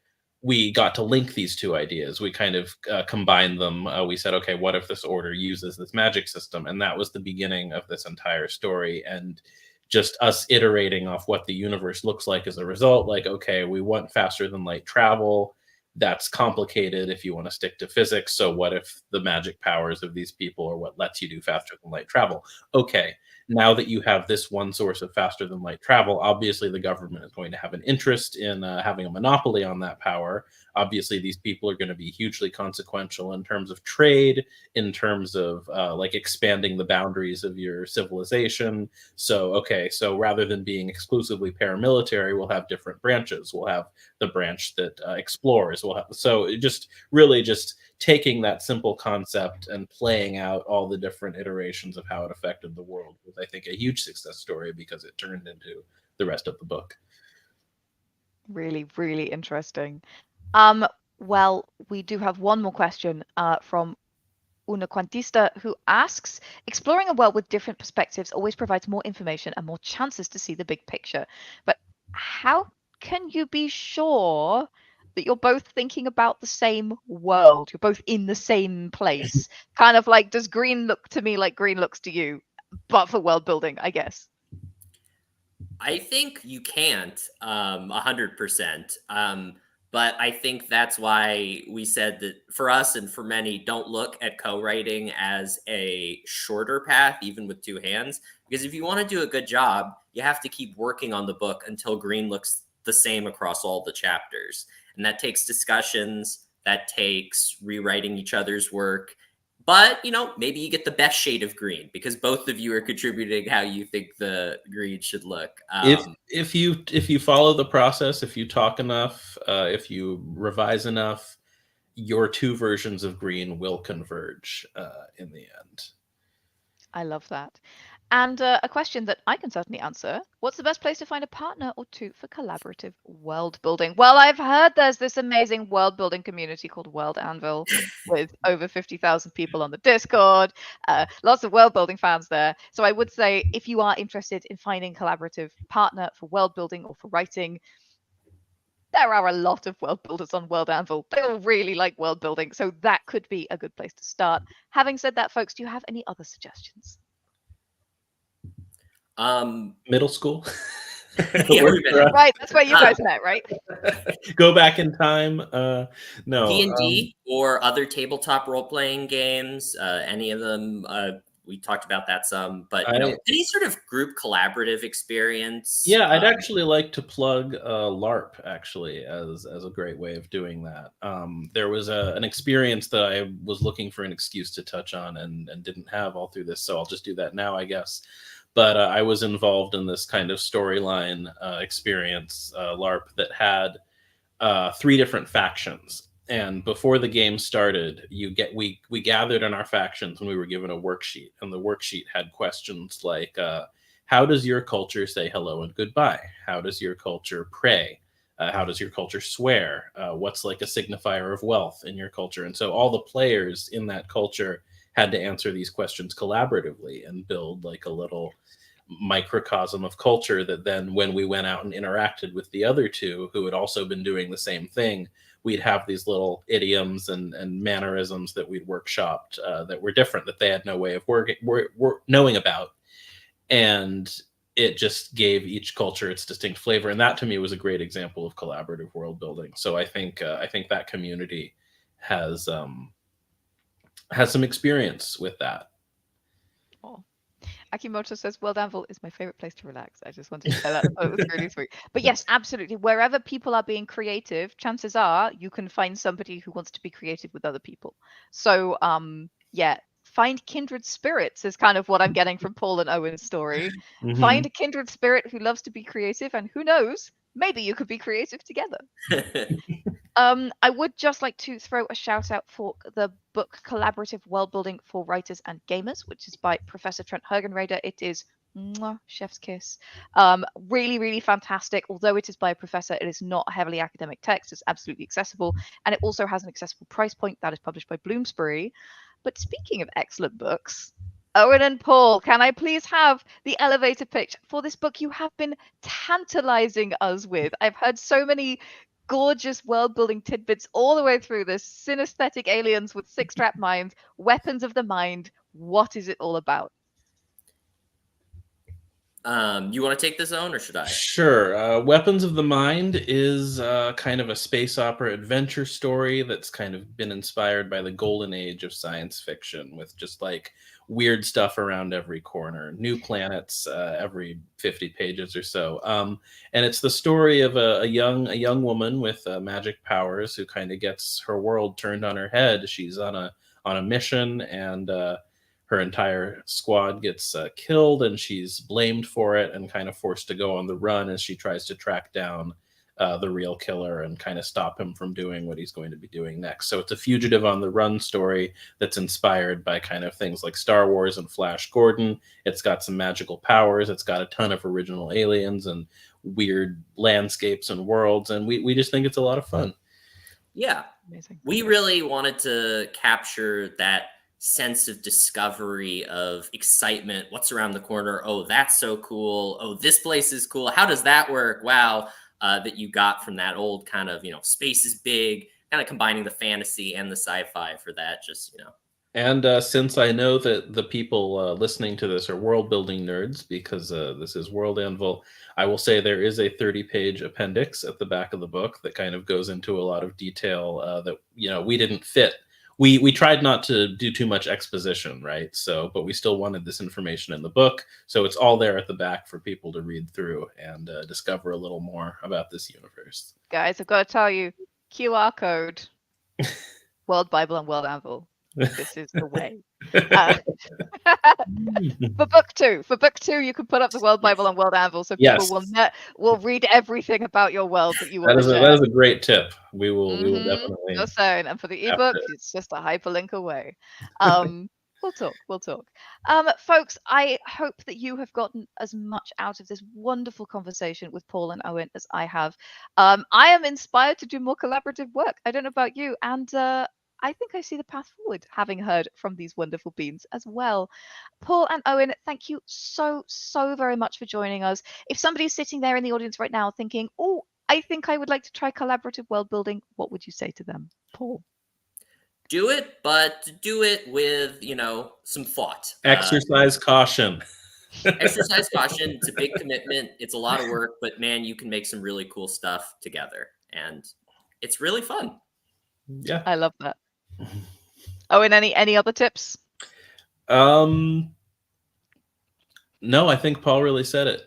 we got to link these 2 ideas. We kind of combined them. We said, okay, what if this order uses this magic system? And that was the beginning of this entire story. And just us iterating off what the universe looks like as a result. Like, okay, we want faster than light travel. That's complicated if you want to stick to physics. So what if the magic powers of these people are what lets you do faster than light travel? Okay, now that you have this one source of faster than light travel, obviously the government is going to have an interest in having a monopoly on that power. obviously these people are going to be hugely consequential in terms of trade, in terms of like expanding the boundaries of your civilization. So, okay, so rather than being exclusively paramilitary, we'll have different branches. We'll have the branch that explores. We'll have, so it just really just taking that simple concept and playing out all the different iterations of how it affected the world was, I think, a huge success story because it turned into the rest of the book. Really, really interesting. Well, we do have one more question from Una Quantista, who asks, exploring a world with different perspectives always provides more information and more chances to see the big picture. But how can you be sure that you're both thinking about the same world? You're both in the same place. Kind of like, does green look to me like green looks to you, but for world building, I guess? I think you can't 100%. But I think that's why we said that for us and for many, don't look at co-writing as a shorter path, even with two hands. Because if you want to do a good job, you have to keep working on the book until green looks the same across all the chapters. And that takes discussions, that takes rewriting each other's work. But, maybe you get the best shade of green because both of you are contributing how you think the green should look. If you follow the process, if you talk enough, if you revise enough, your two versions of green will converge in the end. I love that. And a question that I can certainly answer. What's the best place to find a partner or two for collaborative world building? Well, I've heard there's this amazing world building community called World Anvil with over 50,000 people on the Discord, lots of world building fans there. So I would say if you are interested in finding collaborative partner for world building or for writing, there are a lot of world builders on World Anvil. They all really like world building. So that could be a good place to start. Having said that, folks, do you have any other suggestions? Middle school. Yeah, right, that's where you guys met, right? Go back in time. No, D&D or other tabletop role-playing games. Any of them. We talked about that some, but any sort of group collaborative experience. Yeah, I'd actually like to plug LARP actually as a great way of doing that. There was an experience that I was looking for an excuse to touch on and didn't have all through this, so I'll just do that now, I guess. But I was involved in this kind of storyline experience, LARP, that had 3 different factions. And before the game started, we gathered in our factions and we were given a worksheet. And the worksheet had questions like, how does your culture say hello and goodbye? How does your culture pray? How does your culture swear? What's like a signifier of wealth in your culture? And so all the players in that culture had to answer these questions collaboratively and build like a little microcosm of culture that then when we went out and interacted with the other two who had also been doing the same thing, we'd have these little idioms and mannerisms that we'd workshopped that were different, that they had no way of knowing about. And it just gave each culture its distinct flavor. And that to me was a great example of collaborative world building. So I think that community has some experience with that. Oh. Akimoto says, World Anvil is my favorite place to relax. I just wanted to say that. Oh, it was really sweet. But yes, absolutely. Wherever people are being creative, chances are you can find somebody who wants to be creative with other people. So, yeah, find kindred spirits is kind of what I'm getting from Paul and Owen's story. Mm-hmm. Find a kindred spirit who loves to be creative, and who knows, maybe you could be creative together. I would just like to throw a shout out for the book Collaborative Worldbuilding for Writers and Gamers, which is by Professor Trent Hergenrader. It is chef's kiss. Really, really fantastic. Although it is by a professor, it is not heavily academic text. It's absolutely accessible. And it also has an accessible price point that is published by Bloomsbury. But speaking of excellent books, Owen and Paul, can I please have the elevator pitch for this book you have been tantalizing us with? I've heard so many gorgeous world building tidbits all the way through this. Synesthetic aliens with 6-trap minds, weapons of the mind. What is it all about? You want to take this on, or should I? Sure. Weapons of the Mind is kind of a space opera adventure story that's kind of been inspired by the golden age of science fiction, with just like weird stuff around every corner, new planets every 50 pages or so. And it's the story of a young woman with magic powers who kind of gets her world turned on her head. She's on a mission, and her entire squad gets killed, and she's blamed for it and kind of forced to go on the run as she tries to track down the real killer and kind of stop him from doing what he's going to be doing next. So it's a fugitive on the run story that's inspired by kind of things like Star Wars and Flash Gordon. It's got some magical powers. It's got a ton of original aliens and weird landscapes and worlds. And we just think it's a lot of fun. Yeah. Amazing. We really wanted to capture that sense of discovery, of excitement. What's around the corner? Oh, that's so cool. Oh, this place is cool. How does that work? Wow. That you got from that old kind of, space is big, kind of combining the fantasy and the sci-fi for that, just, And since I know that the people listening to this are world building nerds, because this is World Anvil, I will say there is a 30-page appendix at the back of the book that kind of goes into a lot of detail that we didn't fit. We tried not to do too much exposition, right? So, but we still wanted this information in the book, so it's all there at the back for people to read through and discover a little more about this universe. Guys, I've got to tell you, QR code, World Bible and World Anvil. This is the way. For book two, you can put up the World Bible and World Anvil, so people will read everything about your world that you want to share. That is a great tip. We will definitely. Just saying. And for the ebook, it's just a hyperlink away. We'll talk. Folks, I hope that you have gotten as much out of this wonderful conversation with Paul and Owen as I have. I am inspired to do more collaborative work. I don't know about you, and I think I see the path forward, having heard from these wonderful beings as well. Paul and Owen, thank you so very much for joining us. If somebody's sitting there in the audience right now thinking, oh, I think I would like to try collaborative world building, what would you say to them, Paul? Do it, but do it with, some thought. Exercise caution. Exercise caution. It's a big commitment. It's a lot of work, but man, you can make some really cool stuff together, and it's really fun. Yeah, I love that. Owen, any other tips? No, I think Paul really said it.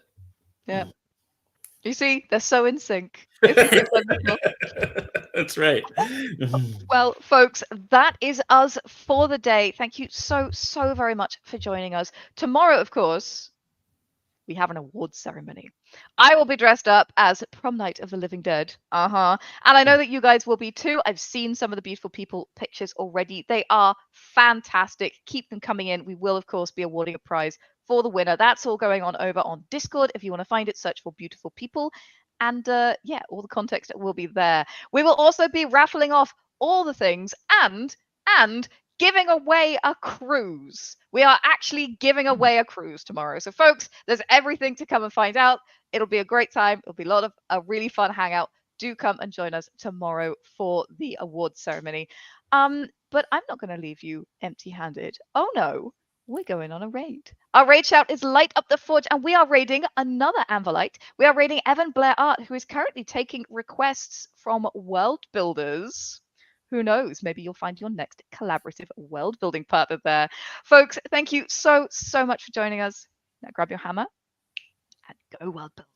Yeah. You see, they're so in sync. That's right. Well, folks, that is us for the day. Thank you so very much for joining us. Tomorrow, of course, we have an awards ceremony. I will be dressed up as Prom Night of the Living Dead. And I know that you guys will be too. I've seen some of the beautiful people pictures already. They are fantastic. Keep them coming in. We will, of course, be awarding a prize for the winner. That's all going on over on Discord. If you want to find it, search for Beautiful People. And all the context will be there. We will also be raffling off all the things and giving away a cruise. We are actually giving away a cruise tomorrow. So folks, there's everything to come and find out. It'll be a great time. It'll be a really fun hangout. Do come and join us tomorrow for the awards ceremony. But I'm not going to leave you empty-handed. Oh no, we're going on a raid. Our raid shout is Light Up the Forge, and we are raiding another Anvilite. We are raiding Evan Blair Art, who is currently taking requests from world builders. Who knows? Maybe you'll find your next collaborative world building partner there. Folks, thank you so much for joining us. Now grab your hammer and go world build.